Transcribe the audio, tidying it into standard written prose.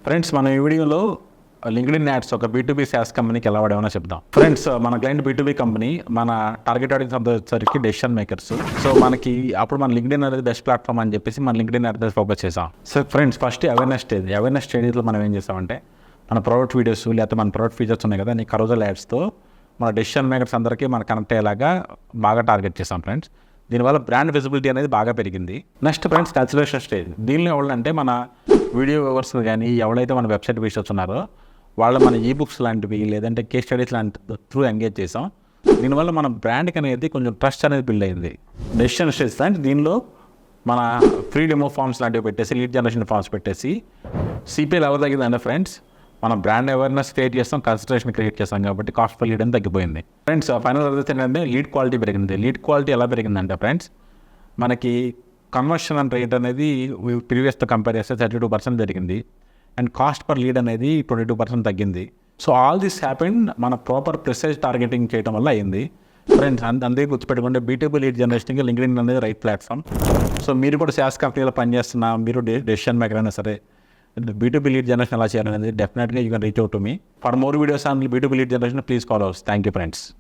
Friends మన ఈ వీడియోలో లింక్డ్ఇన్ యాడ్స్ ఒక B2B SaaS కంపెనీకి ఎలా వాడేమో చెప్దాం. ఫ్రెండ్స్ మన క్లయింట్ B2B కంపెనీ, మన టార్గెట్ ఆడియన్స్ వచ్చేసరికి డెసిషన్ మేకర్స్. సో మనకి అప్పుడు మన లింక్డ్ఇన్ అనేది బెస్ట్ ప్లాట్ఫామ్ అని చెప్పేసి మన లింక్డ్ఇన్ యాడ్ ఫోకస్ చేసాం. సో ఫ్రెండ్స్ ఫస్ట్ అవేర్నెస్ స్టేజ్లో మనం ఏం చేసామంటే మన ప్రొడక్ట్ వీడియోస్ లేకపోతే మన ప్రొడక్ట్ ఫీచర్స్ ఉన్నాయి కదా, నీ కరోజల్ యాడ్స్తో మన డెసిషన్ మేకర్స్ అందరికీ మన కనెక్ట్ అయ్యేలాగా బాగా టార్గెట్ చేసాం ఫ్రెండ్స్. దీనివల్ల బ్రాండ్ విజిబిలిటీ అనేది బాగా పెరిగింది. Next friends consideration stage. దీనిలో ఎవరంటే మన వీడియో వ్యూవర్స్ కానీ ఎవరైతే మన వెబ్సైట్ విజిటర్స్ ఉన్నారో వాళ్ళు మన ఈబుక్స్ లాంటివి లేదంటే కేస్ స్టడీస్ లాంటి త్రూ ఎంగేజ్ చేసాం. దీనివల్ల మన బ్రాండ్కి అనేది కొంచెం ట్రస్ట్ అనేది బిల్డ్ అయింది. డెసిషన్ స్టేజ్ ఫ్రెండ్స్, దీనిలో మన ఫ్రీ డెమో ఫార్మ్స్ లాంటివి పెట్టేసి, లీడ్ జనరేషన్ ఫార్మ్స్ పెట్టేసి సిపిఎల్ ఎవరు తగ్గిందంటే ఫ్రెండ్స్ మనం బ్రాండ్ అవేర్నెస్ క్రియేట్ చేస్తాం, కన్సిడరేషన్ క్రియేట్ చేస్తాం కాబట్టి కాస్ట్ పర్ లీడ్ అని తగ్గిపోయింది. ఫ్రెండ్స్ ఫైనల్ రిజల్ట్ ఏంటంటే లీడ్ క్వాలిటీ పెరిగింది. లీడ్ క్వాలిటీ ఎలా పెరిగిందంటే ఫ్రెండ్స్ మనకి కన్వర్షన్ అండ్ రేట్ అనేది ప్రీవియస్తో కంపేర్ చేస్తే 32% పెరిగింది అండ్ కాస్ట్ పర్ లీడ్ అనేది 22% తగ్గింది. సో ఆల్ దిస్ హ్యాపెన్ మన ప్రాపర్ ప్రిసైజ్ టార్గెటింగ్ చేయడం వల్ల అయింది. ఫ్రెండ్స్ అందరికీ గుర్తుపెట్టుకుంటే B2B లీడ్ జనరేషన్కి లింక్డ్ఇన్ అనేది రైట్ ప్లాట్ఫామ్. సో మీరు కూడా SaaS కంపెనీలో పనిచేస్తున్నా, మీరు డెసిషన్ మేకర్ అయినా సరే B2B లీడ్ జనరేషన్ ఎలా చేయాలనేది డెఫినెట్గా you can reach out to me. For more videos on B2B lead generation please call hours. Thank you friends.